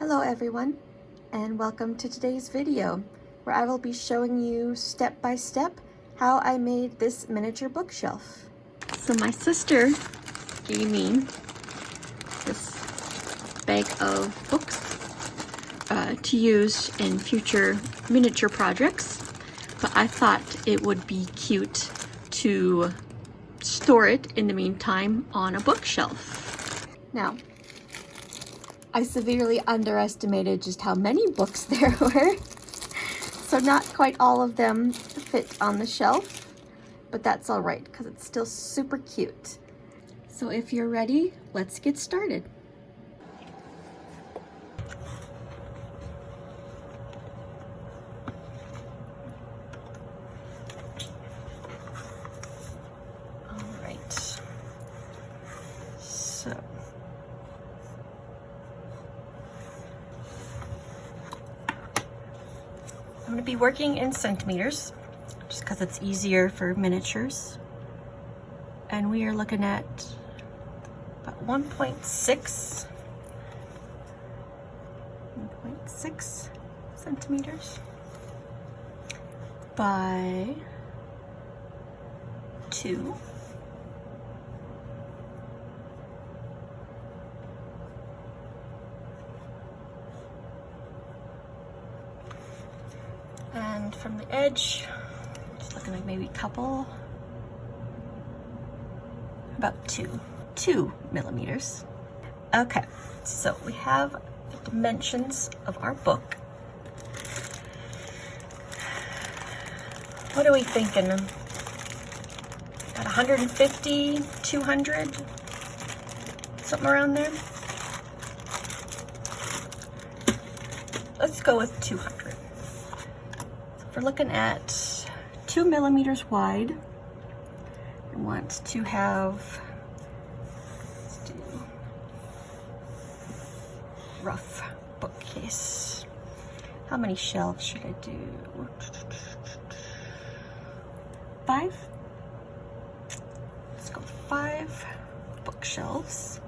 Hello everyone, and welcome to today's video, where I will be showing you step by step how I made this miniature bookshelf. So my sister gave me this bag of books to use in future miniature projects, but I thought it would be cute to store it in the meantime on a bookshelf. Now, I severely underestimated just how many books there were. So not quite all of them fit on the shelf, but that's all right because it's still super cute. So if you're ready, let's get started. All right. So I'm going to be working in centimeters just because it's easier for miniatures. And we are looking at about 1.6 centimeters by 2. And from the edge, just looking like maybe a couple, about 2 millimeters. Okay, so we have the dimensions of our book. What are we thinking? About 150, 200, something around there? Let's go with 200. We're looking at 2 millimeters wide. I want to have, let's do rough bookcase. How many shelves should I do? 5? Let's go with 5 bookshelves.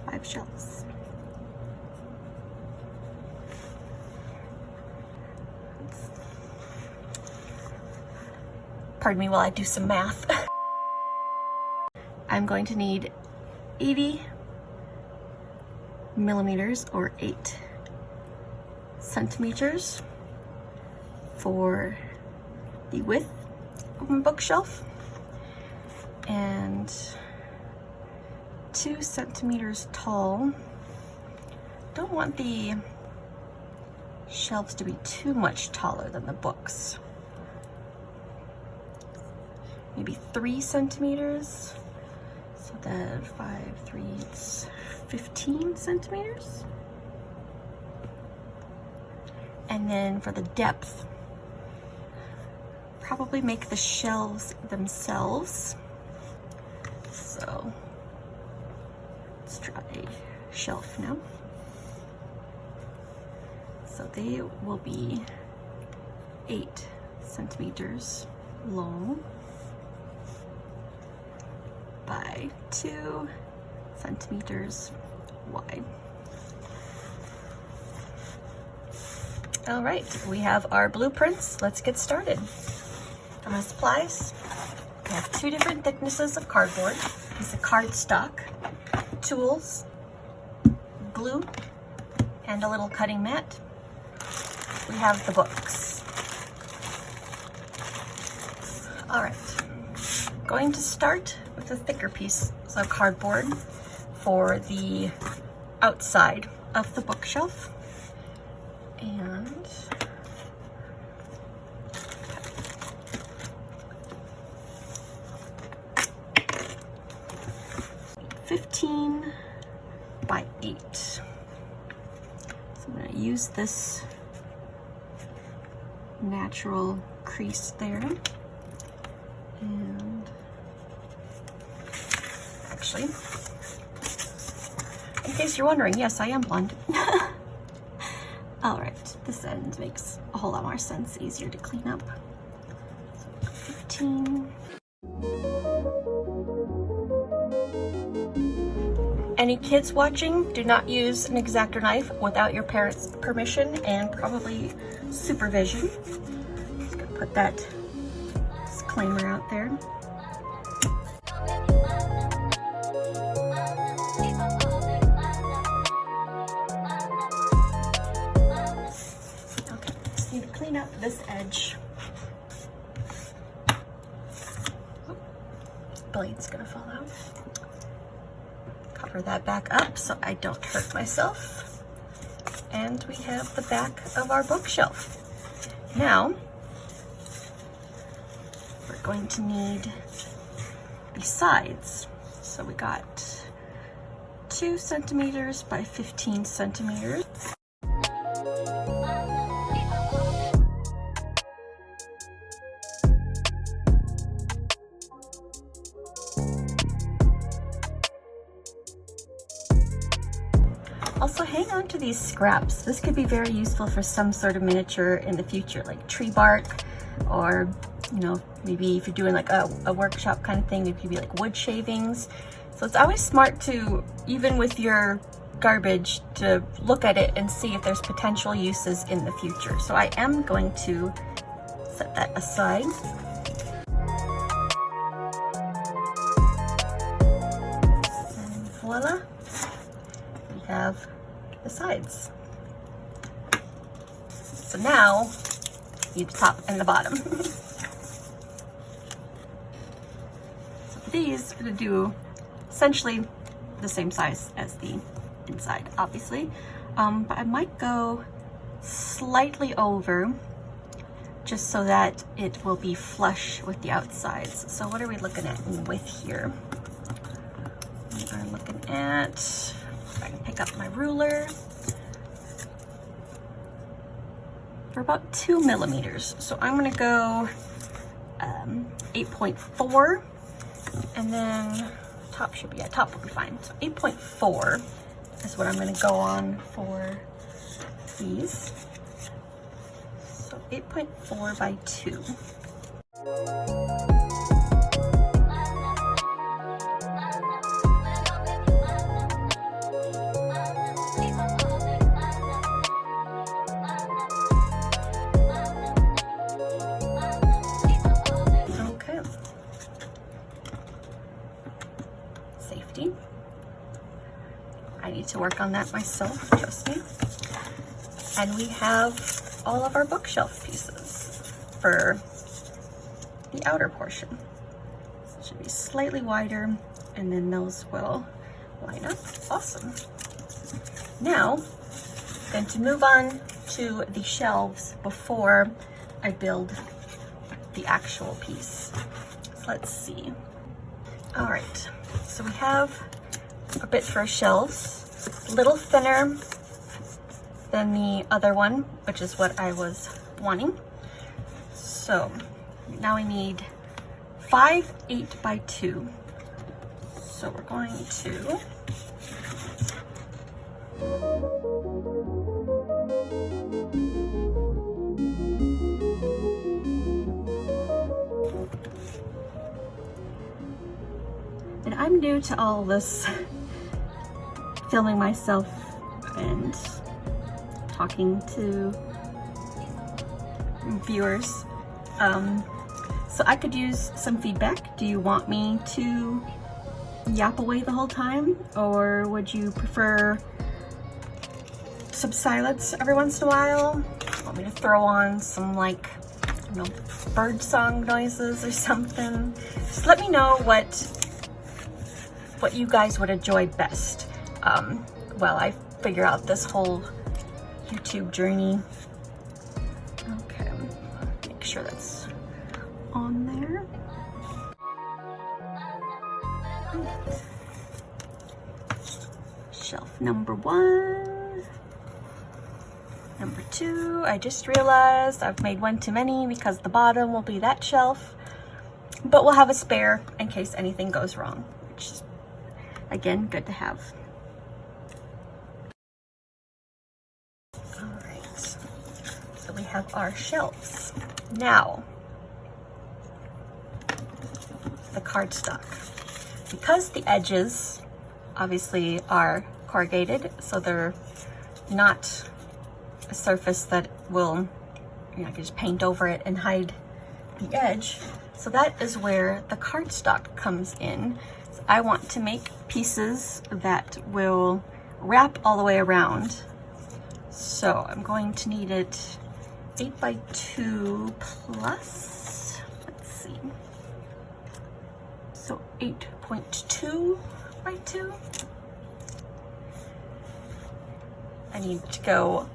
5 shelves. Pardon me while I do some math. I'm going to need 80 millimeters or 8 centimeters for the width of my bookshelf and 2 centimeters tall. Don't want the shelves to be too much taller than the books. Maybe 3 centimeters. So that 5, 3, it's 15 centimeters. And then for the depth, probably make the shelves themselves. So let's try a shelf now. So they will be 8 centimeters long by 2 centimeters wide. All right, we have our blueprints. Let's get started. For my supplies, I have 2 different thicknesses of cardboard. This is cardstock, tools, glue, and a little cutting mat. We have the books. All right, going to start with a thicker piece of cardboard for the outside of the bookshelf. And 15 by 8. So I'm going to use this natural crease there. And actually, in case you're wondering, yes, I am blonde. All right, this end makes a whole lot more sense, easier to clean up. So 15. any kids watching, do not use an X-Acto knife without your parents' permission and probably supervision. Just gonna put that disclaimer out there. Okay, just need to clean up this edge. Blade's gonna fall out. Cover that back up so I don't hurt myself. And we have the back of our bookshelf. Now, we're going to need the sides. So we got 2 centimeters by 15 centimeters. Also, hang on to these scraps. This could be very useful for some sort of miniature in the future, like tree bark, or, you know, maybe if you're doing like a workshop kind of thing, it could be like wood shavings. So it's always smart to, even with your garbage, to look at it and see if there's potential uses in the future. So I am going to set that aside. And voila. Have the sides. So now you need the top and the bottom. So for these, we're gonna do essentially the same size as the inside, obviously. But I might go slightly over just so that it will be flush with the outsides. So what are we looking at in width here? We are looking at, I can pick up my ruler, for about 2 millimeters. So I'm gonna go 8.4, and then top should be, yeah, top will be fine. So 8.4 is what I'm gonna go on for these. So 8.4 by 2. I need to work on that myself, trust me. And we have all of our bookshelf pieces for the outer portion. So it should be slightly wider, and then those will line up. Awesome. Now, I'm going to move on to the shelves before I build the actual piece. So let's see. All right, so we have a bit for shelves, a little thinner than the other one, which is what I was wanting. So now we need 5 8 by 2. So we're going to and I'm new to all this filming myself and talking to viewers. So I could use some feedback. Do you want me to yap away the whole time, or would you prefer some silence every once in a while? Want me to throw on some, like, you know, bird song noises or something? Just let me know what you guys would enjoy best while I figure out this whole YouTube journey. Okay, make sure that's on there. Shelf number 1. Number 2, I just realized I've made one too many because the bottom will be that shelf, but we'll have a spare in case anything goes wrong, which is, again, good to have. All right, so we have our shelves. Now, the cardstock. Because the edges obviously are corrugated, so they're not a surface that will, you know, I can just paint over it and hide the edge. So that is where the cardstock comes in. So I want to make pieces that will wrap all the way around. So I'm going to need it 8x2 plus, let's see, so 8.2 by 2. I need to go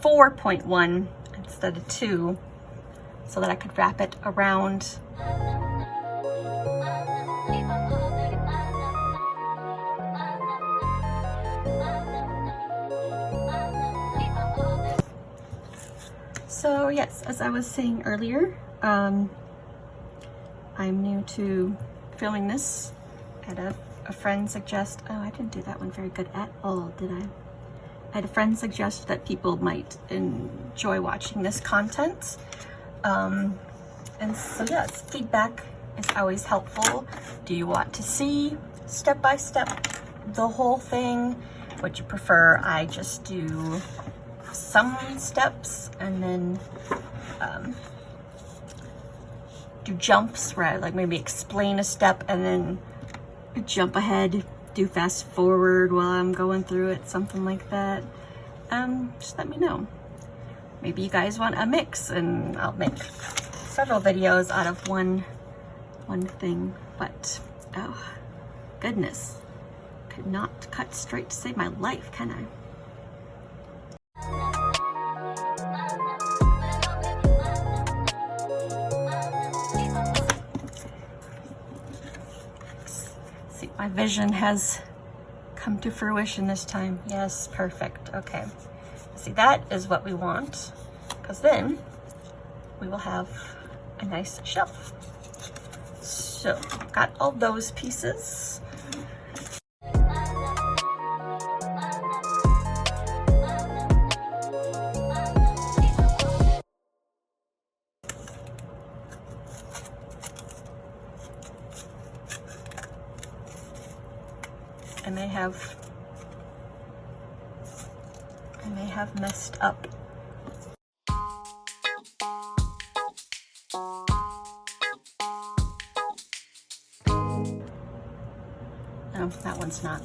4.1 instead of 2 so that I could wrap it around. So yes, as I was saying earlier, I'm new to filming this. I had a friend suggest, oh, I didn't do that one very good at all, did I? I had a friend suggest that people might enjoy watching this content. And so yes, feedback is always helpful. Do you want to see step by step the whole thing? Would you prefer I just do some steps and then do jumps where I like maybe explain a step and then jump ahead, do fast forward while I'm going through it, something like that? Just let me know. Maybe you guys want a mix and I'll make several videos out of one thing, but oh goodness, could not cut straight to save my life, can I? See, my vision has come to fruition this time. Yes, perfect. Okay. See, that is what we want, because then we will have a nice shelf. So, got all those pieces. I may have messed up. No, that one's not.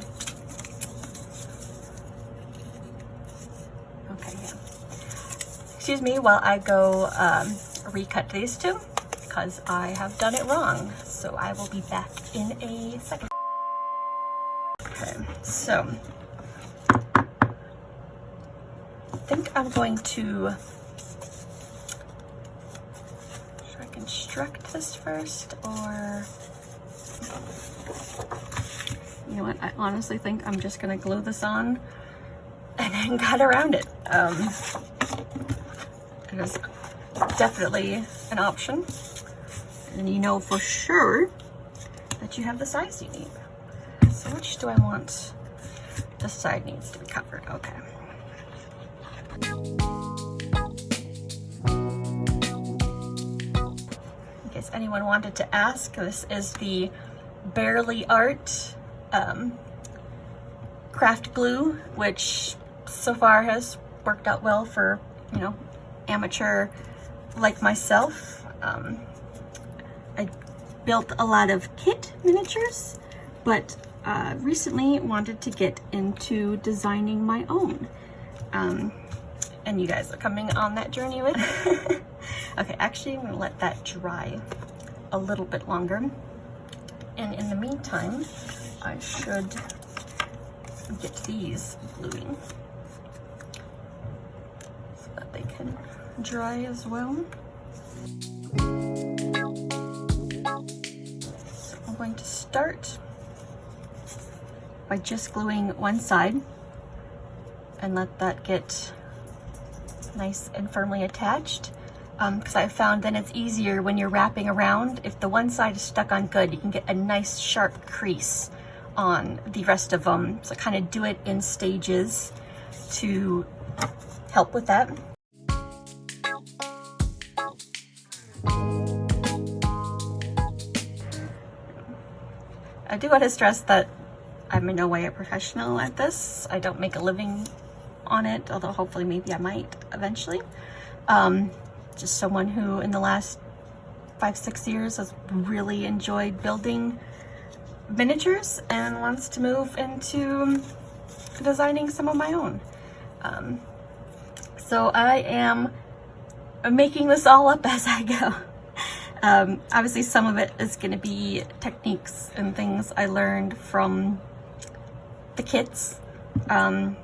Okay, yeah. Excuse me while I go recut these two, because I have done it wrong. So I will be back in a second. Okay, so I think I'm going to, should I construct this first, or you know what, I honestly think I'm just gonna glue this on and then cut around it. It is definitely an option, and you know for sure that you have the size you need. So which do I want? This side needs to be covered, okay. In case anyone wanted to ask, this is the Bearly Art craft glue, which so far has worked out well for, you know, amateur like myself. I built a lot of kit miniatures, but recently wanted to get into designing my own. And you guys are coming on that journey with me. Okay, actually I'm gonna let that dry a little bit longer. And in the meantime, I should get these gluing so that they can dry as well. So I'm going to start by just gluing one side and let that get nice and firmly attached, because I found then it's easier when you're wrapping around. If the one side is stuck on good, you can get a nice sharp crease on the rest of them. So kind of do it in stages to help with that. I do want to stress that I'm in no way a professional at this. I don't make a living on it, although hopefully maybe I might eventually. Just someone who in the last 5-6 years has really enjoyed building miniatures and wants to move into designing some of my own. So I am making this all up as I go. Obviously some of it is going to be techniques and things I learned from the kits, and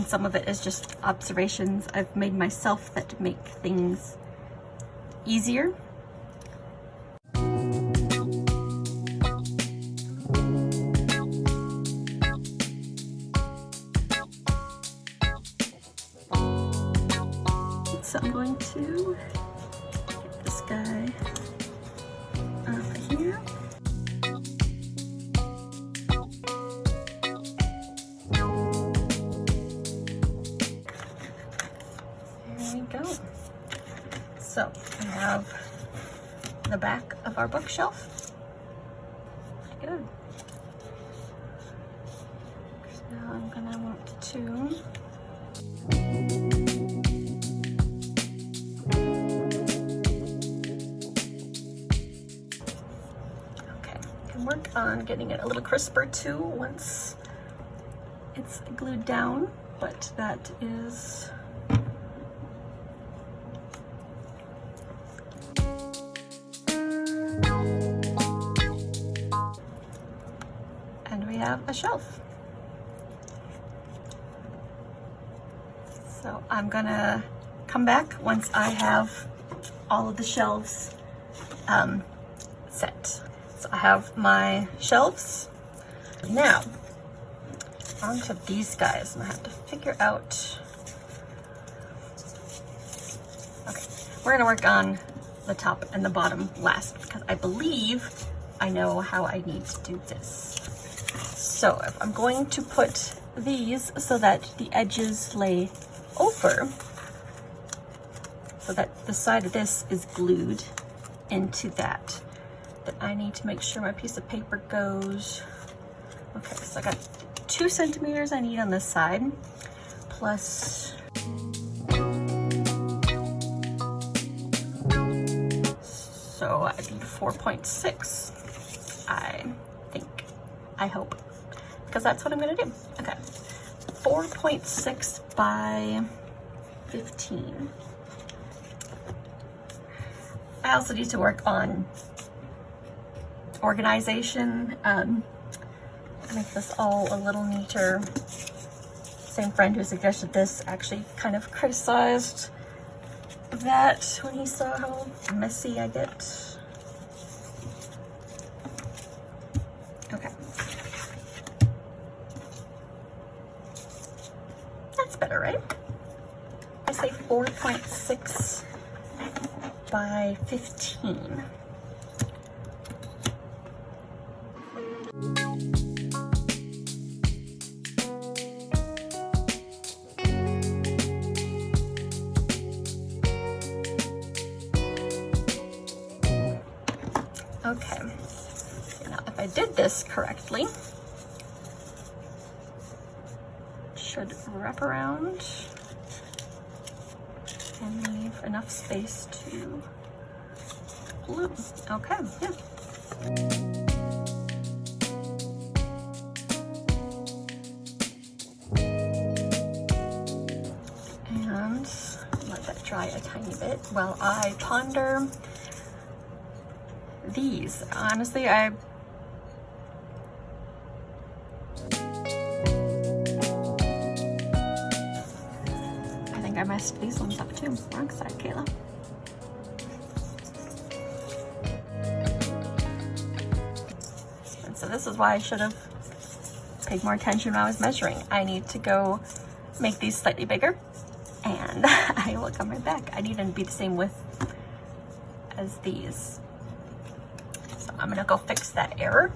some of it is just observations I've made myself that make things easier. So I'm going to get this guy over here. There we go. So I have the back of our bookshelf. Good. So now I'm gonna want to work on getting it a little crisper too once it's glued down, but that is and we have a shelf. So I'm gonna come back once I have all of the shelves set. So I have my shelves. Now, onto these guys, and I have to figure out. Okay, we're gonna work on the top and the bottom last because I believe I know how I need to do this. So if I'm going to put these so that the edges lay over, so that the side of this is glued into that. That I need to make sure my piece of paper goes. Okay, so I got 2 centimeters I need on this side, plus so I need 4.6. I hope, because that's what I'm gonna do. Okay, 4.6 by 15. I also need to work on organization, make this all a little neater. Same friend who suggested this actually kind of criticized that when he saw how messy I get. Okay. That's better, right? I say 4.6 by 15. Okay, now if I did this correctly, it should wrap around and leave enough space to glue. Okay, yeah. And let that dry a tiny bit while I ponder these. Honestly, I think I messed these ones up too. Wrong side, Kayla. And so this is why I should have paid more attention when I was measuring. I need to go make these slightly bigger, and I will come right back. I need them to be the same width as these. So I'm gonna go fix that error.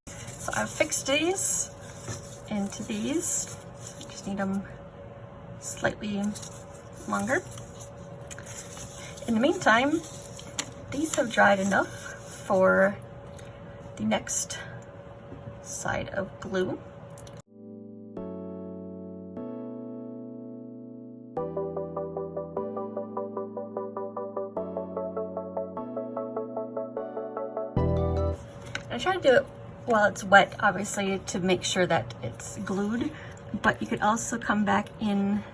So I've fixed these into these. Just need them slightly longer. In the meantime, these have dried enough for the next side of glue. I try to do it while it's wet, obviously, to make sure that it's glued, but you could also come back in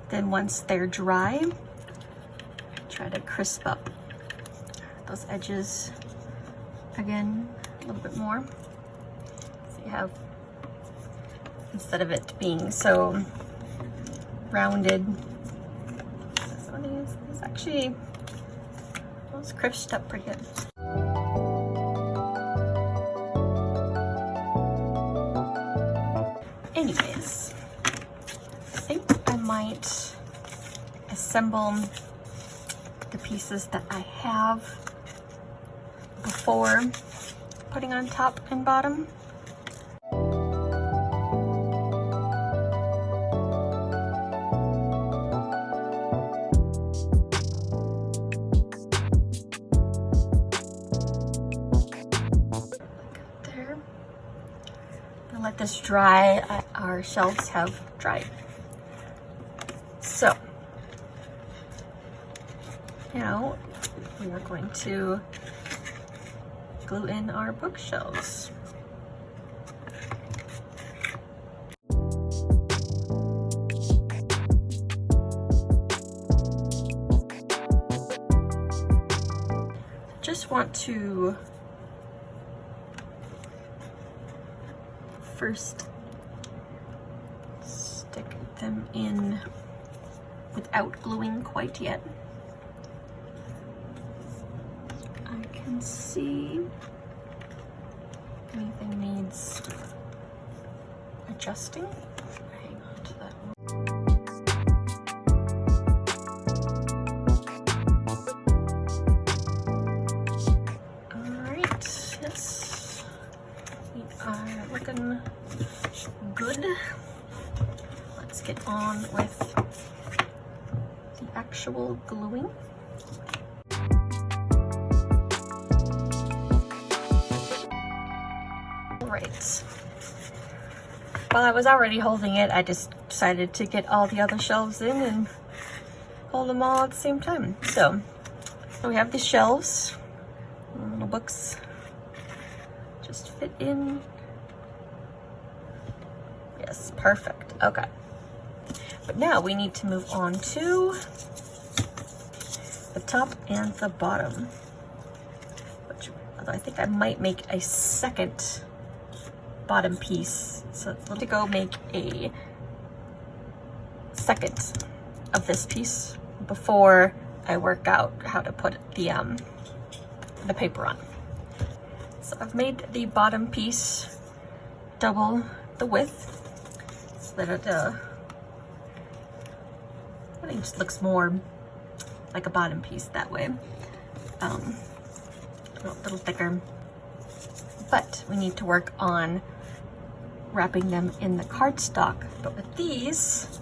then once they're dry, try to crisp up those edges again a little bit more. So you have, instead of it being so rounded, this one is actually, well, it's crisped up pretty good. Anyways, I think I might assemble the pieces that I have before putting on top and bottom. There. I'll let this dry. Our shelves have dried. So now we are going to glue in our bookshelves. Just want to first stick them in without gluing quite yet. I can see anything needs adjusting. Hang on to that one. Alright, yes, we are looking good. Let's get on with the actual gluing. Right. While I was already holding it, I just decided to get all the other shelves in and hold them all at the same time. So we have the shelves, little books just fit in. Yes, perfect. Okay. But now we need to move on to the top and the bottom. Which, although I think I might make a second bottom piece, so let's go make a second of this piece before I work out how to put the paper on. So I've made the bottom piece double the width so that it I think it just looks more like a bottom piece that way, a little thicker. But we need to work on wrapping them in the cardstock. But with these,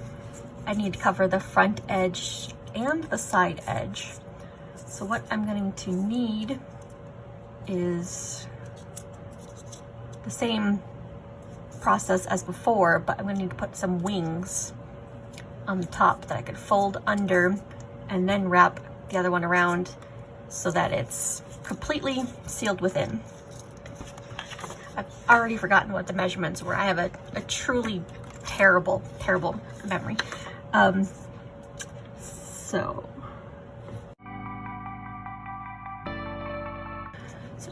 I need to cover the front edge and the side edge. So what I'm going to need is the same process as before, but I'm going to need to put some wings on the top that I could fold under and then wrap the other one around so that it's completely sealed within. I've already forgotten what the measurements were. I have a truly terrible memory. So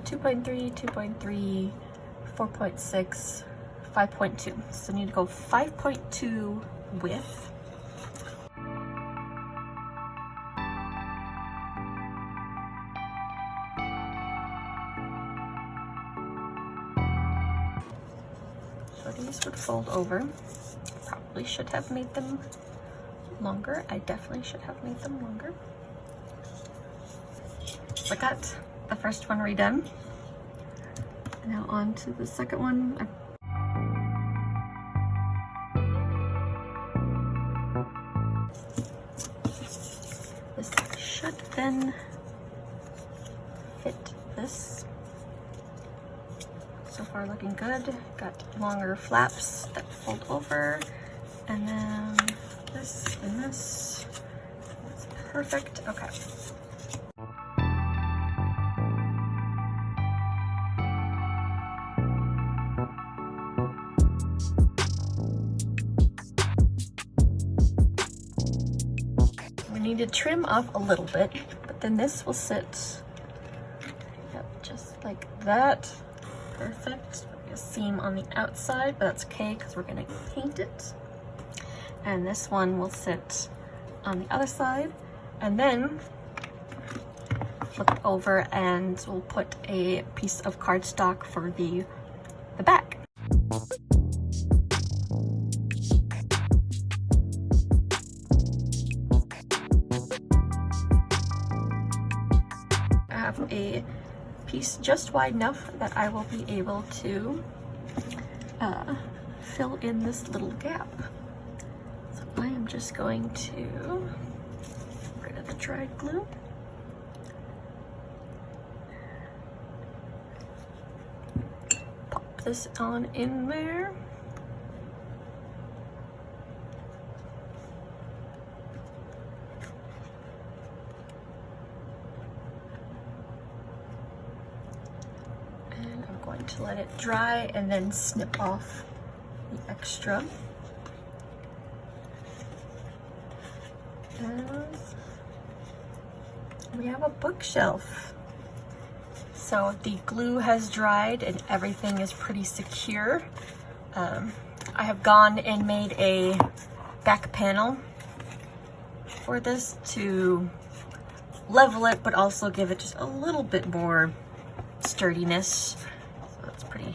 2.3, 2.3, 4.6, 5.2. So I need to go 5.2 width. So these would fold over. Probably should have made them longer. I definitely should have made them longer. So I got the first one redone. Now on to the second one. This should then fit this. So if far looking good. Got longer flaps that fold over, and then this and this. That's perfect. Okay. We need to trim off a little bit, but then this will sit, yep, just like that. Perfect. A seam on the outside, but that's okay because we're gonna paint it. And this one will sit on the other side, and then flip it over and we'll put a piece of cardstock for the back. I have a piece just wide enough that I will be able to fill in this little gap. So I am just going to get rid of the dried glue. Pop this on in there. Going to let it dry and then snip off the extra. And we have a bookshelf. So the glue has dried and everything is pretty secure. I have gone and made a back panel for this to level it, but also give it just a little bit more sturdiness. It's pretty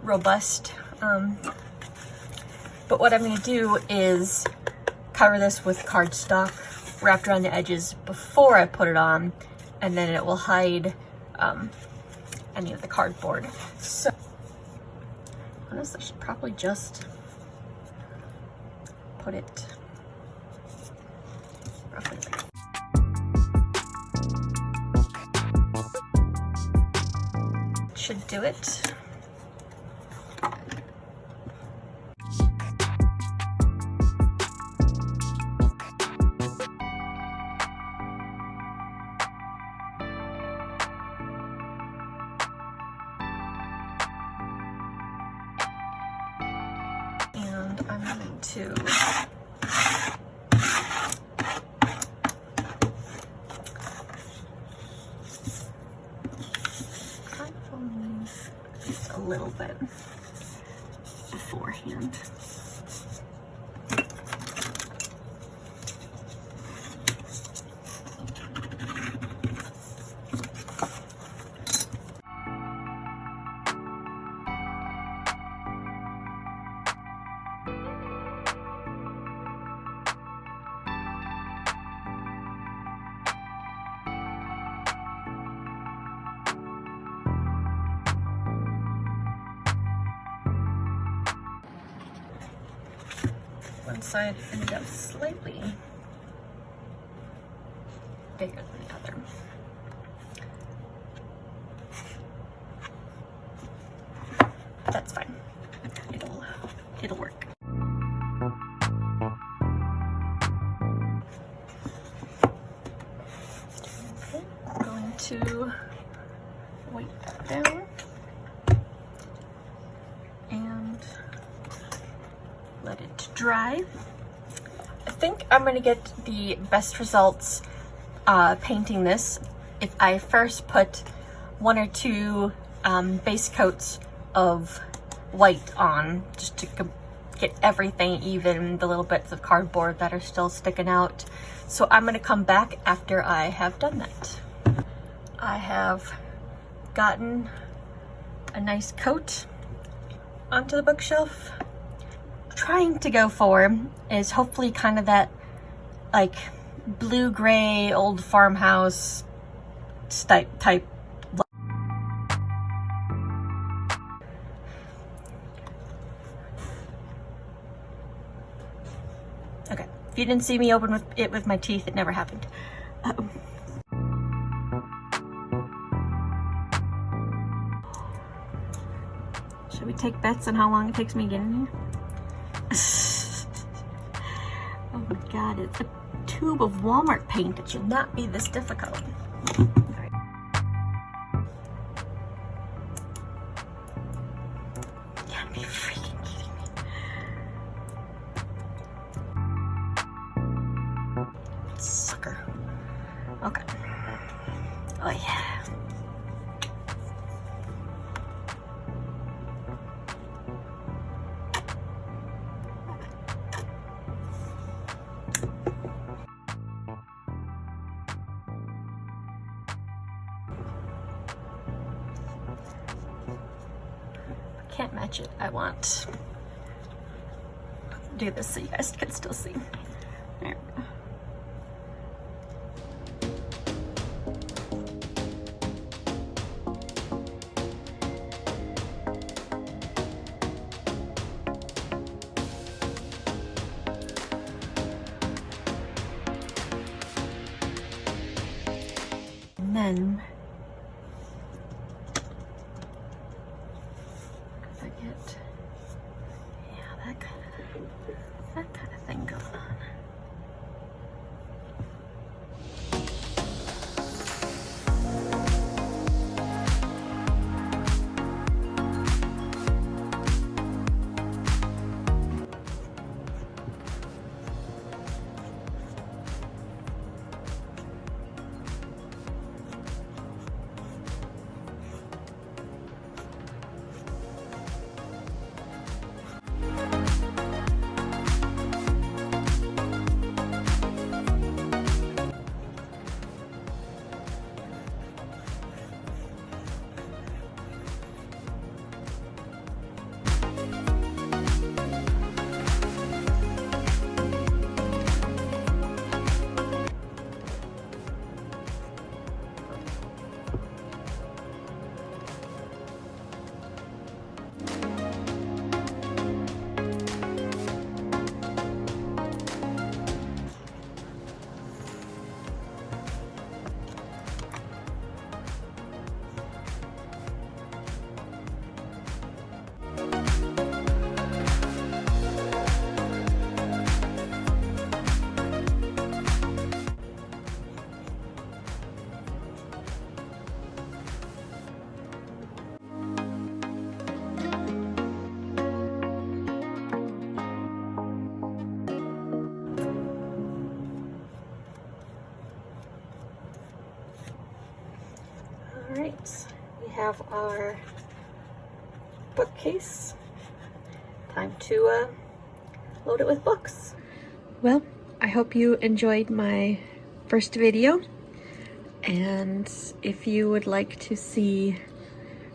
robust. But what I'm going to do is cover this with cardstock wrapped around the edges before I put it on, and then it will hide any of the cardboard. So honestly, I should probably just put it roughly like that. Should do it. And I'm going to just a little bit beforehand. One side ended up slightly bigger than the other. But that's fine. It'll work. Okay, I'm going to wipe that down and let it dry. I think I'm gonna get the best results painting this if I first put one or two base coats of white on, just to get everything even, the little bits of cardboard that are still sticking out. So I'm gonna come back after I have done that. I have gotten a nice coat onto the bookshelf. Trying to go for is hopefully kind of that like blue-gray old farmhouse type. Okay, if you didn't see me open it with my teeth, it never happened. take bets on how long it takes me to get in here? Oh my god, it's a tube of Walmart paint. It should not be this difficult. Alright. You gotta be freaking kidding me. Sucker. Okay. Oh yeah. Can't match it. I want to do this so you guys can still see. There we go. And then that kind of thing going on. Alright, we have our bookcase. Time to load it with books. Well, I hope you enjoyed my first video, and if you would like to see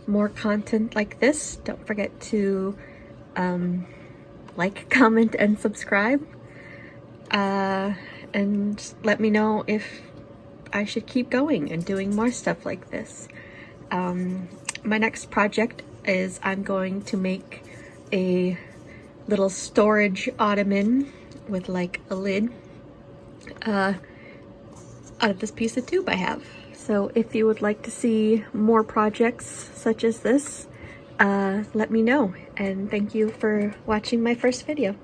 more content like this, don't forget to like, comment, and subscribe, and let me know if I should keep going and doing more stuff like this. My next project is I'm going to make a little storage ottoman with like a lid out of this piece of tube I have. So if you would like to see more projects such as this, let me know, and thank you for watching my first video.